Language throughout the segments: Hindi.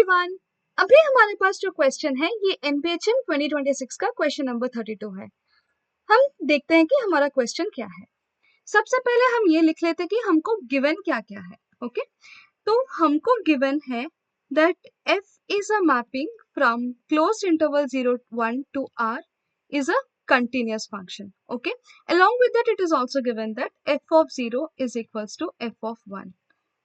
एवरीवन, अभी हमारे पास जो क्वेश्चन है ये एनपीएचएम 2026 का क्वेश्चन नंबर 32 है। हम देखते हैं कि हमारा क्वेश्चन क्या है। सबसे पहले हम ये लिख लेते हैं कि हमको गिवन क्या क्या है। ओके, तो हमको गिवन है that f is a mapping from closed interval 0 1 to r is a continuous function. Okay, along with that it is also given that f of 0 is equals to f of 1.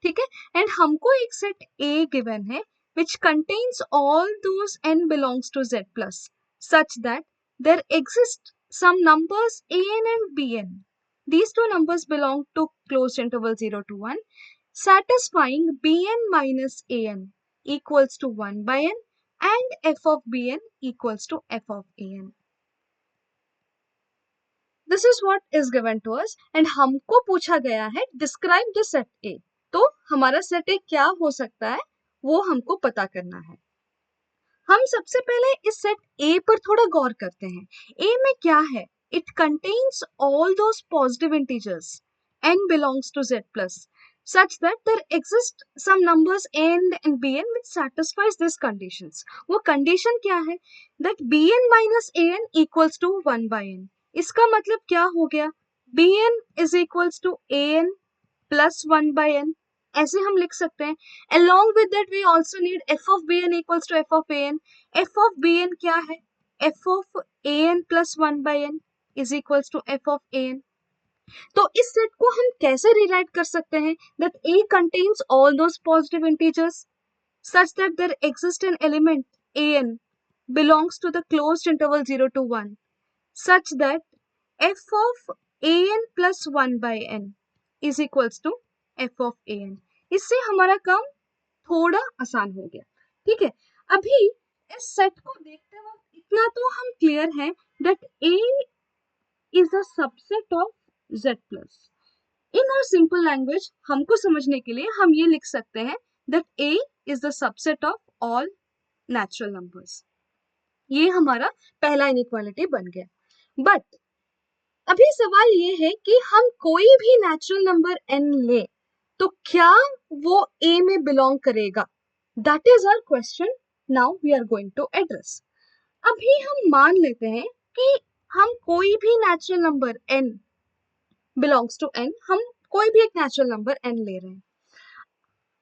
ठीक है, एंड हमको एक सेट A गिवन है which contains all those n belongs to Z plus such that there exist some numbers an and bn. These two numbers belong to closed interval 0 to 1 satisfying bn minus an equals to 1 by n and f of bn equals to f of an. This is what is given to us and हमको पूछा गया है describe the set A. तो हमारा सेट ए क्या हो सकता है वो हमको पता करना है। हम सबसे पहले इस सेट ए पर थोड़ा गौर करते हैं। ए में क्या है? It contains all those positive integers n belongs to z plus such that there exist some numbers n and bn which satisfies these conditions. वो कंडीशन क्या है? that bn minus an equals to 1 by n. इसका मतलब क्या हो गया? bn is equals to an plus 1 by n. ऐसे हम लिख सकते हैं। along with that we also need f of bn equals to f of an. f of bn क्या है? f of an plus 1 by n is equals to f of an. तो इस सेट को हम कैसे रिराइट कर सकते हैं? that a contains all those positive integers such that there exists an element an belongs to the closed interval 0 to 1 such that f of an plus 1 by n is equals to f of an. इससे हमारा काम थोड़ा आसान हो गया। ठीक है, अभी इस सेट को देखते वक्त इतना तो हम क्लियर है that A is a subset of Z plus. In our simple language हमको समझने के लिए हम ये लिख सकते हैं that A is the subset of all natural numbers. ये हमारा पहला इनइक्वालिटी बन गया। बट अभी सवाल ये है कि हम कोई भी नेचुरल नंबर n ले तो क्या वो A में बिलोंग करेगा? That is our question now we are going to address. अभी हम मान लेते हैं कि हम कोई भी natural number n belongs to n, हम कोई भी एक नेचुरल नंबर n ले रहे हैं।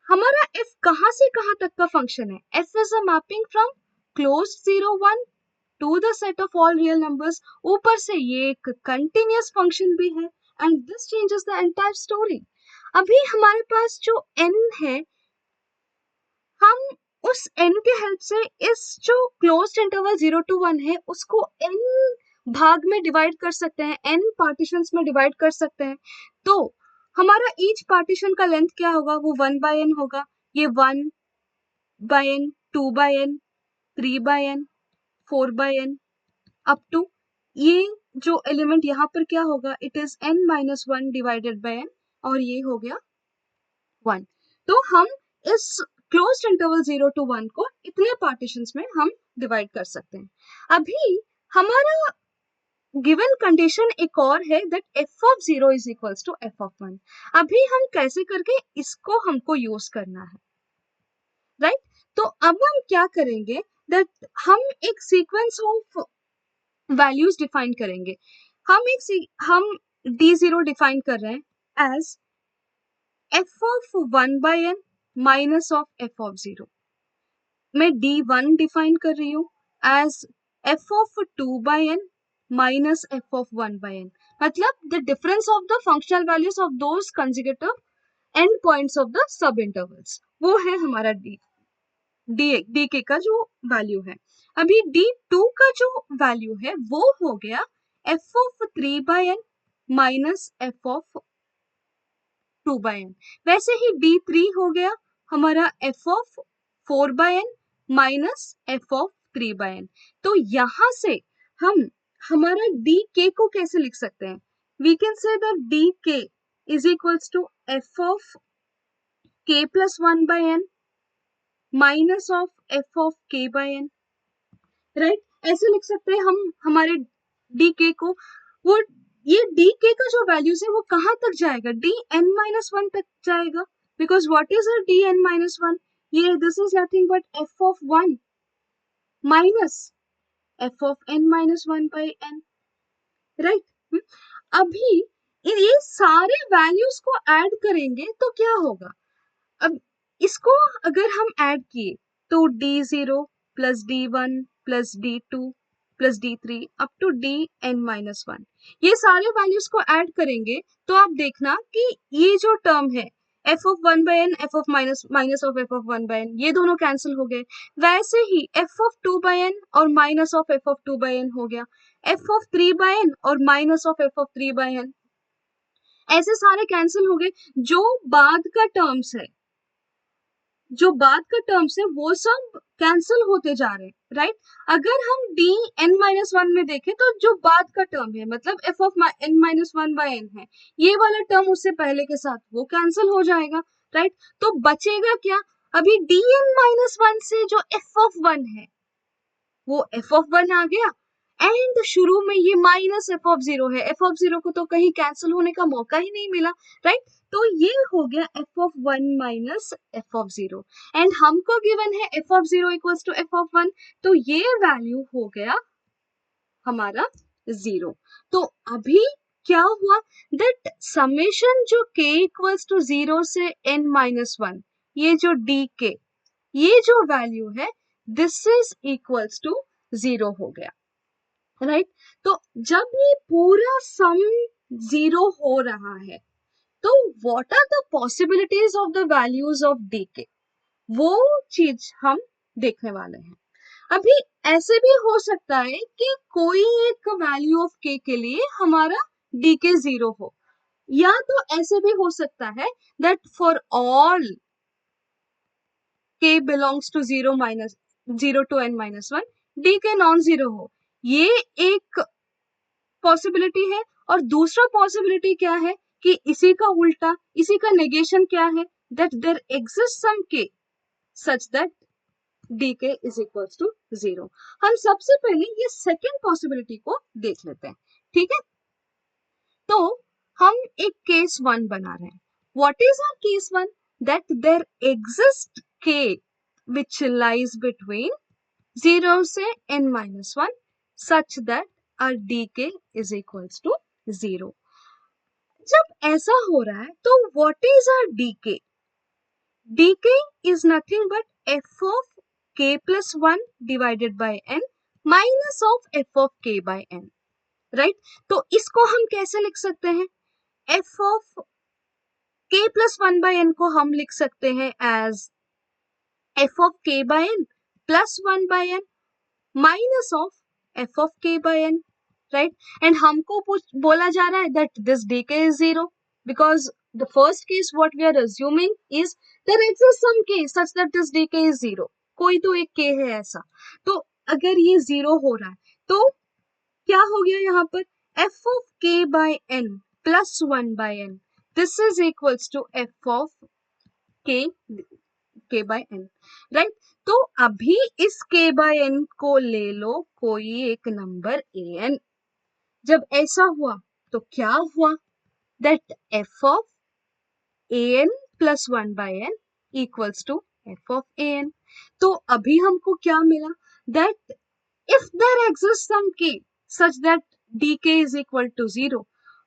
हमारा f कहां से कहां तक का फंक्शन है? f is a mapping from closed 0 1 to the set of all real numbers. ऊपर से ये एक कंटिन्यूअस फंक्शन भी है and this changes the entire story. अभी हमारे पास जो n है, हम उस n के हेल्प से इस जो क्लोज्ड इंटरवल 0 to 1 है उसको n भाग में डिवाइड कर सकते हैं, n पार्टीशंस में डिवाइड कर सकते हैं। तो हमारा ईच पार्टीशन का लेंथ क्या होगा? वो 1 by n होगा। ये 1 by n, 2 by n, 3 by n, 4 by n up to ये जो एलिमेंट यहाँ पर क्या होगा? It is n minus 1 divided by n और ये हो गया 1। तो हम इस क्लोज्ड इंटरवल 0 to 1 को इतने पार्टीशंस में हम डिवाइड कर सकते हैं। अभी हमारा गिवन कंडीशन एक और है that f of 0 is equals to f of 1। अभी हम कैसे करके इसको हमको यूज करना है, राइट? तो अब हम क्या करेंगे दैट हम एक सीक्वेंस ऑफ वैल्यूज डिफाइन करेंगे। हम d0 डिफाइन कर रहे हैं as f of 1 by n minus of f of 0। मैं d1 डिफाइन कर रही हूँ as f of 2 by n minus f of 1 by n। मतलब the difference of the functional values of those consecutive end points of the sub intervals, वो है हमारा डी के का जो वैल्यू है। अभी d2 का जो वैल्यू है वो हो गया f of 3 by n minus f of 2 by n। वैसे ही d3 हो गया हमारा f of 4 by n minus f of 3 by n। तो यहां से हम हमारा dk को कैसे लिख सकते हैं? We can say that dk is equals to f of k plus 1 by n minus of f of k by n, right? ऐसे लिख सकते हैं हम हमारे dk को। वो ये dk का जो वैल्यूज है वो कहां तक जाएगा? dn minus 1 तक जाएगा, because what is a dn minus 1? ये this is nothing but f of one minus f of n minus one by n, right. अभी ये सारे वैल्यूज को ऐड करेंगे तो क्या होगा? अब इसको अगर हम ऐड किए तो d0 plus d1 plus d2 plus d3 up to dn-1, ये सारे वैल्यूज को ऐड करेंगे तो आप देखना कि ये जो टर्म है f of 1 by n, f of minus of f of 1 by n, ये दोनों कैंसिल हो गए। वैसे ही f ऑफ 2 बाय n और minus of f of 2 by n हो गया, f ऑफ 3 बाय n और minus of f of 3 by n, ऐसे सारे कैंसिल हो गए। जो बाद का टर्म्स है, जो बाद का टर्म्स है वो सब कैंसिल होते जा रहे हैं, राइट। अगर हम dn-1 में देखें तो जो बाद का टर्म है मतलब f of n-1 bye n है, ये वाला टर्म उससे पहले के साथ वो कैंसिल हो जाएगा, राइट। तो बचेगा क्या? अभी dn-1 से जो f ऑफ 1 है वो f ऑफ 1 आ गया, एंड शुरू में ये माइनस f ऑफ 0 है, f ऑफ 0 को तो कहीं कैंसिल होने का मौका ही नहीं मिला, राइट। तो ये हो गया f of 1 minus f of 0, and हमको गिवन है f of 0 equals to f of 1, तो ये वैल्यू हो गया हमारा 0। तो अभी क्या हुआ दैट समेशन जो k इक्वल्स टू 0 से n-1, ये जो dk, ये जो वैल्यू है दिस इज इक्वल्स टू 0 हो गया, राइट। तो जब ये पूरा सम 0 हो रहा है तो what are the possibilities of the values of dk, वो चीज हम देखने वाले हैं। अभी ऐसे भी हो सकता है कि कोई एक वैल्यू ऑफ के लिए हमारा डीके 0 हो, या तो ऐसे भी हो सकता है that for all k belongs to 0 to n-1 dk non zero हो, ये एक पॉसिबिलिटी है। और दूसरा पॉसिबिलिटी क्या है कि इसी का उल्टा, इसी का नेगेशन क्या है, that there exist some k such that dk is equals to 0। हम सबसे पहले ये सेकेंड पॉसिबिलिटी को देख लेते हैं, ठीक है। तो हम एक केस 1 बना रहे हैं। What is our case 1? दैट देयर एग्जिस्ट k which lies between 0 से n-1 such that our dk is equals to 0। जब ऐसा हो रहा है तो what is our dk? dk is nothing but f of k plus 1 divided by n minus of f of k by n, right? तो इसको हम कैसे लिख सकते हैं? f of k plus 1 by n को हम लिख सकते हैं as f of k by n plus 1 by n minus of f of k by n, right? And हमको बोला जा रहा है that this dk is 0 because the first case what we are assuming is there exists some k such that this dk is 0, कोई तो एक k है ऐसा। तो अगर ये 0 हो रहा है तो क्या हो गया यहाँ पर? f of k by n plus 1 by n, this is equals to f of k by n, right? तो अभी इस k by n को ले लो कोई एक नंबर an। जब ऐसा हुआ तो क्या हुआ that f of an plus 1 by n equals to f of an। तो अभी हमको क्या मिला that if there exists some k such that dk is equal to 0,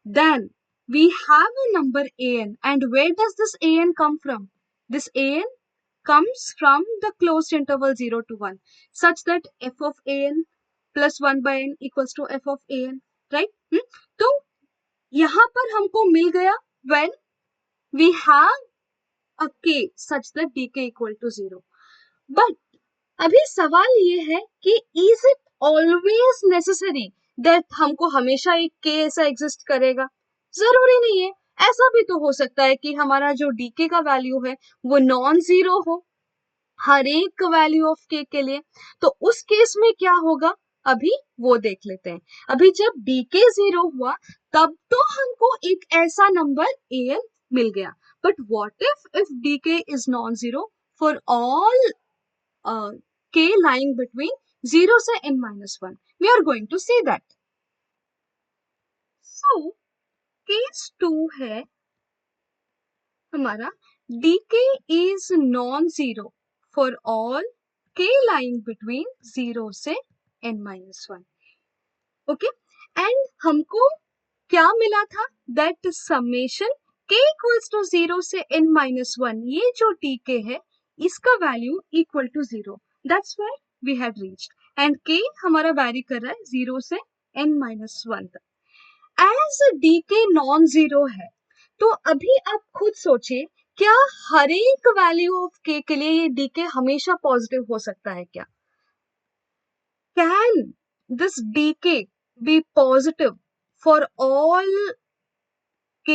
then we have a number an, and where does this an come from? This an comes from the closed interval 0 to 1 such that f of an plus 1 by n equals to f of an, right? तो यहाँ पर हमको मिल गया when we have a k such that dk equal to 0। But अभी सवाल ये है कि is it always necessary that हमको हमेशा एक k ऐसा एग्जिस्ट करेगा? जरूरी नहीं है। ऐसा भी तो हो सकता है कि हमारा जो dk का वैल्यू है वो नॉन जीरो हो हर एक वैल्यू ऑफ k के लिए। तो उस केस में क्या होगा अभी वो देख लेते हैं। अभी जब dk 0 हुआ तब तो हमको एक ऐसा नंबर an मिल गया, but what if dk is non zero for all k lying between 0 से n-1? We are going to see that. So case 2 है हमारा dk is non zero for all k lying between 0 से n-1. ओके, एंड हमको क्या मिला था? That summation k equals to 0 से n-1, ये जो dk है इसका value equal to 0. That's why we had reached, and k हमारा वैरी कर रहा है 0 से n-1 तक. एज dk नॉन जीरो है, तो अभी आप खुद सोचिए, क्या हर एक वैल्यू ऑफ k के लिए ये dk हमेशा पॉजिटिव हो सकता है क्या? Can this dk be positive for all k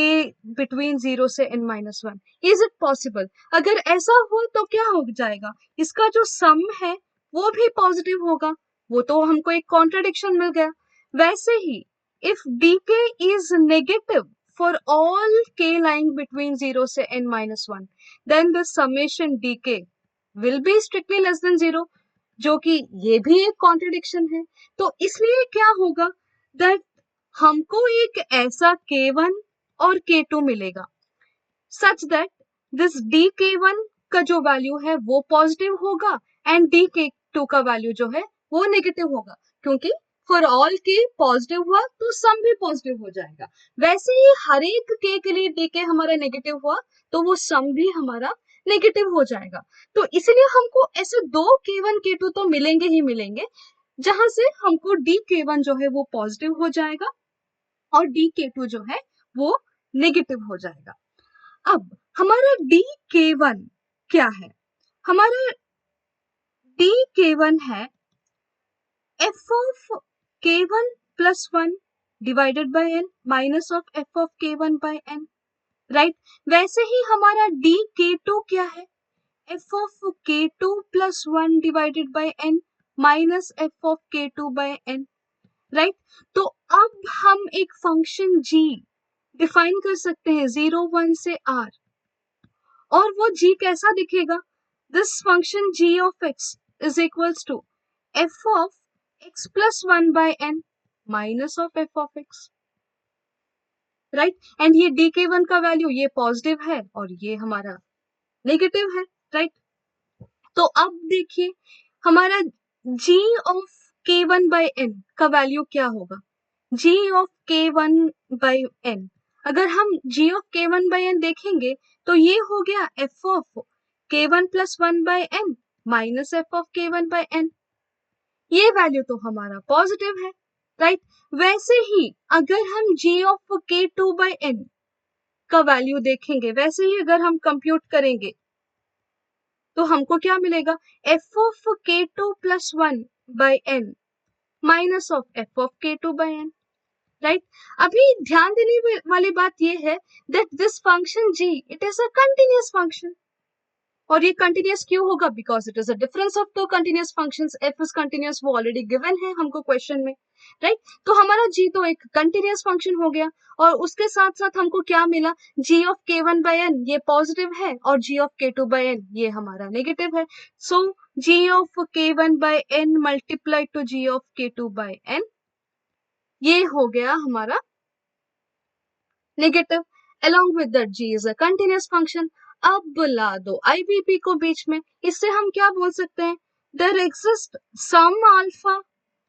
between 0 से n-1? Is it possible? अगर ऐसा हो तो क्या हो जाएगा? इसका जो सम है वो भी पॉजिटिव होगा, वो तो हमको एक कॉन्ट्रडिक्शन मिल गया. वैसे ही if dk is negative for all k lying between 0 से n-1, then the summation dk will be strictly less than 0, जो कि ये भी एक कॉन्ट्रडिक्शन है. तो इसलिए क्या होगा? दैट हमको एक ऐसा k1 और k2 मिलेगा सच दैट दिस dk1 का जो वैल्यू है वो पॉजिटिव होगा एंड dk2 का वैल्यू जो है वो नेगेटिव होगा, क्योंकि फॉर ऑल के पॉजिटिव हुआ तो सम भी पॉजिटिव हो जाएगा. वैसे ही हर एक के लिए dk हमारा नेगेटिव हुआ तो वो सम भी हमारा नेगेटिव हो जाएगा. तो इसलिए हमको ऐसे दो k1 k2 तो मिलेंगे ही मिलेंगे, जहां से हमको dk1 जो है वो पॉजिटिव हो जाएगा और dk2 जो है वो नेगेटिव हो जाएगा. अब हमारा dk1 क्या है? हमारा dk1 है f of k1 plus 1 divided by n minus of f of k1 by n, right? वैसे ही हमारा dk2 क्या है? f of k2 plus 1 divided by n minus f of k2 by n, right? तो अब हम एक फंक्शन g डिफाइन कर सकते हैं 0 1 से r, और वो g कैसा दिखेगा? This function g of x is equals to f of x plus 1 by n minus of f of x, right? And ये dk1 का वैल्यू ये पॉजिटिव है और ये हमारा नेगेटिव है, राइट? तो अब देखिए हमारा g of k1 by n का वैल्यू क्या होगा? g of k1 by n, अगर हम g of k1 by n देखेंगे तो ये हो गया f of k1 plus 1 by n minus f of k1 by n. ये वैल्यू तो हमारा पॉजिटिव है, राइट? वैसे ही अगर हम g of k2 by n का वैल्यू देखेंगे, वैसे ही अगर हम कंप्यूट करेंगे तो हमको क्या मिलेगा? f of k2 plus 1 by n minus of f of k2 by n, right? अभी ध्यान देने वाली बात ये है that this function g, it is a continuous function. और ये कंटिन्यूस क्यों होगा? Because it is a difference of two continuous functions. F is continuous, वो ऑलरेडी गिवन है हमको क्वेश्चन में, राइट? तो हमारा जी तो एक कंटिन्यूस फंक्शन हो गया, और उसके साथ साथ हमको क्या मिला? जी ऑफ k1 by n ये पॉजिटिव है और जी ऑफ k2 by n ये हमारा नेगेटिव है. So G of k1 by n multiply to G of k2 by n ये हो गया हमारा negative. along with that g is a continuous function. अब बुला दो IVP को बीच में, इससे हम क्या बोल सकते हैं? there exists some alpha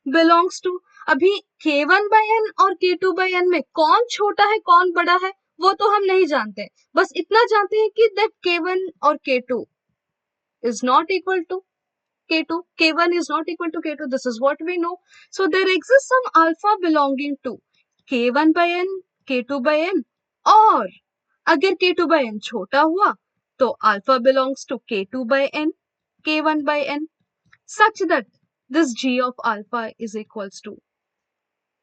belongs to, अभी k1 by n और k2 by n में कौन छोटा है कौन बड़ा है वो तो हम नहीं जानते, बस इतना जानते हैं कि that k1 और k2 is not equal to k2, k1 is not equal to k2, this is what we know. So there exists some alpha belonging to k1 by n, k2 by n, और अगर k2 by n छोटा हुआ तो alpha belongs to k2 by n, k1 by n, such that this g of alpha is equals to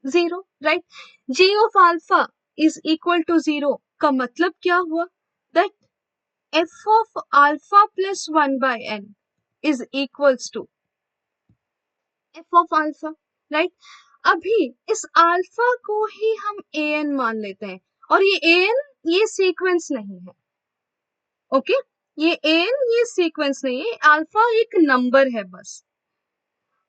0, right? g of alpha is equal to 0 का मतलब क्या हुआ? that f of alpha plus 1 by n is equals to f of alpha, right? अभी इस अल्फा को ही हम an मान लेते हैं, और ये an ये सीक्वेंस नहीं है, ओके? ये an ये सीक्वेंस नहीं है, अल्फा एक नंबर है बस.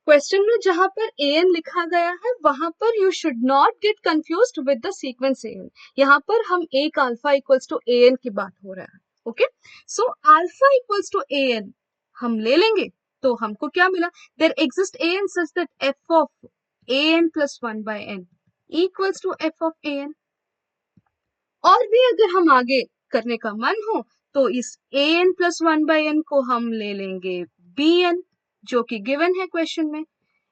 क्वेश्चन में जहां पर an लिखा गया है वहां पर you should not gate confused with the sequence an. यहाँ पर हम एक अल्फा इक्वल्स टू an की बात हो रहा है, okay? So alpha equals to an हम ले लेंगे तो हमको क्या मिला, there exist a n such that f of a n plus 1 by n equals to f of a n. और भी अगर हम आगे करने का मन हो तो इस ए एन प्लस 1 बाय एन को हम ले लेंगे बी एन, जो कि गिवन है क्वेश्चन में।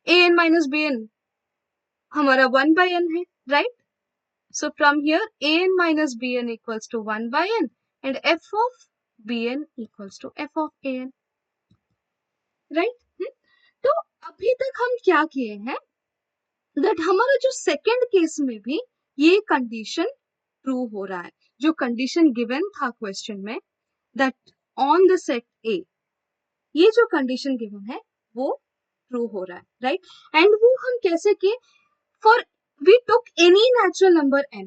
A N minus B N हमारा 1 बाय एन है, right? So from here an minus bn equals to 1 by n and f of bn equals to f of an, right? तो अभी तक हम क्या किए हैं, that हमारा जो सेकेंड केस में भी ये कंडीशन ट्रू हो रहा है, जो कंडीशन गिवन था क्वेश्चन में, that on the set A, ये जो कंडीशन गिवन है वो ट्रू हो रहा है, राइट? एंड वो हम कैसे किए, for we took any natural number n,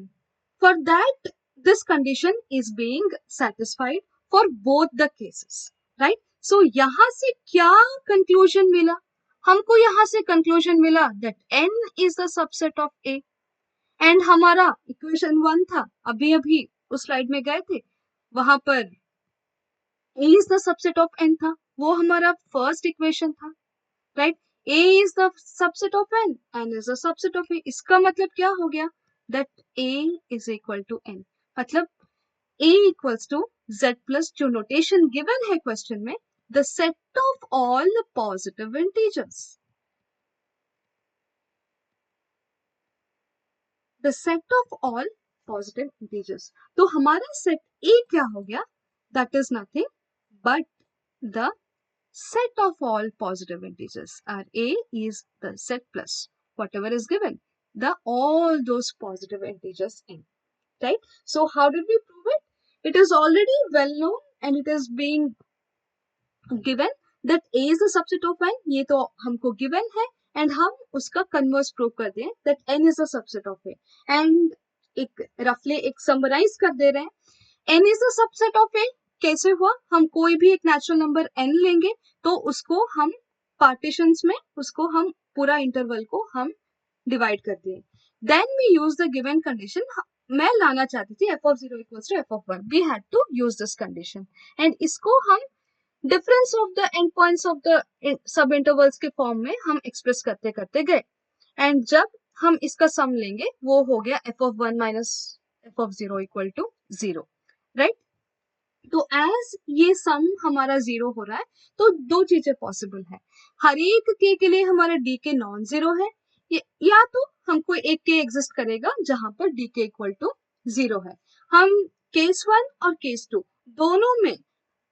for that this condition is being satisfied for both the cases, right? So यहाँ से क्या conclusion मिला, हमको यहाँ से conclusion मिला that n is the subset of A, and हमारा equation 1 था, अभी अभी उस स्लाइड में गए थे, वहां पर A is the subset of n था, वो हमारा फर्स्ट इक्वेशन था, right? A is the subset of n, n is the subset of A। इसका मतलब क्या हो गया, that A is equal to n, मतलब A equals to Z plus जो नोटेशन गिवन है क्वेश्चन में, the set of all positive integers, the set of all positive integers। तो हमारा सेट A क्या हो गया, that is nothing but the set of all positive integers, or A is the set plus whatever is given, the all those positive integers in, right? So how did we prove it? It is already well known and it is being given that A is the subset of n, ये तो हमको given है, and हम उसका converse prove कर दें that n is the subset of A, and एक roughly एक summarize कर दे रहे हैं, n is the subset of A कैसे हुआ, हम कोई भी एक नेचुरल नंबर n लेंगे तो उसको हम पार्टीशंस में उसको हम पूरा इंटरवल को हम डिवाइड कर दिए, then we use the given condition. मैं लाना चाहती थी f of 0 equals to f of 1, we had to use this condition, and इसको हम difference of the end points of the sub intervals के फॉर्म में हम एक्सप्रेस करते करते गए, एंड जब हम इसका सम लेंगे वो हो गया f of 1 minus f of 0 equal to 0, right? तो एज ये सम हमारा 0 हो रहा है तो दो चीजें पॉसिबल है, हर एक के लिए हमारा डी के नॉन जीरो है, या तो हमको एक के एग्जिस्ट करेगा जहां पर डी के इक्वल टू 0 है। हम केस 1 और केस 2 दोनों में,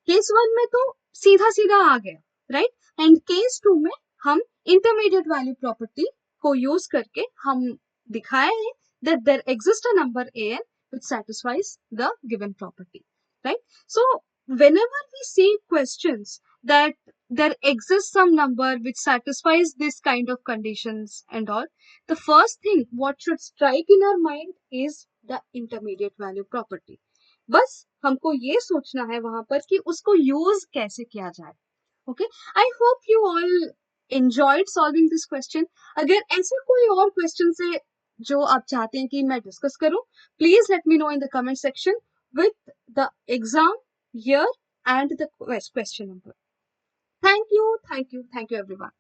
केस 1 में तो सीधा सीधा आ गया, राइट? एंड केस 2 में हम इंटरमीडिएट वैल्यू प्रॉपर्टी को यूज करके हम दिखाए हैं that there exists a number an which satisfies the given property, right? So whenever we see questions that there exists some number which satisfies this kind of conditions and all, the first thing what should strike in our mind is the intermediate value property। बस हमको ये सोचना है वहां पर कि उसको यूज कैसे किया जाए। Okay, I hope you all enjoyed solving this question. अगर ऐसा कोई और क्वेश्चन से जो आप चाहते हैं कि मैं डिस्कस करूं, please let me know in the comment section with the exam year and the question number. Thank you everyone.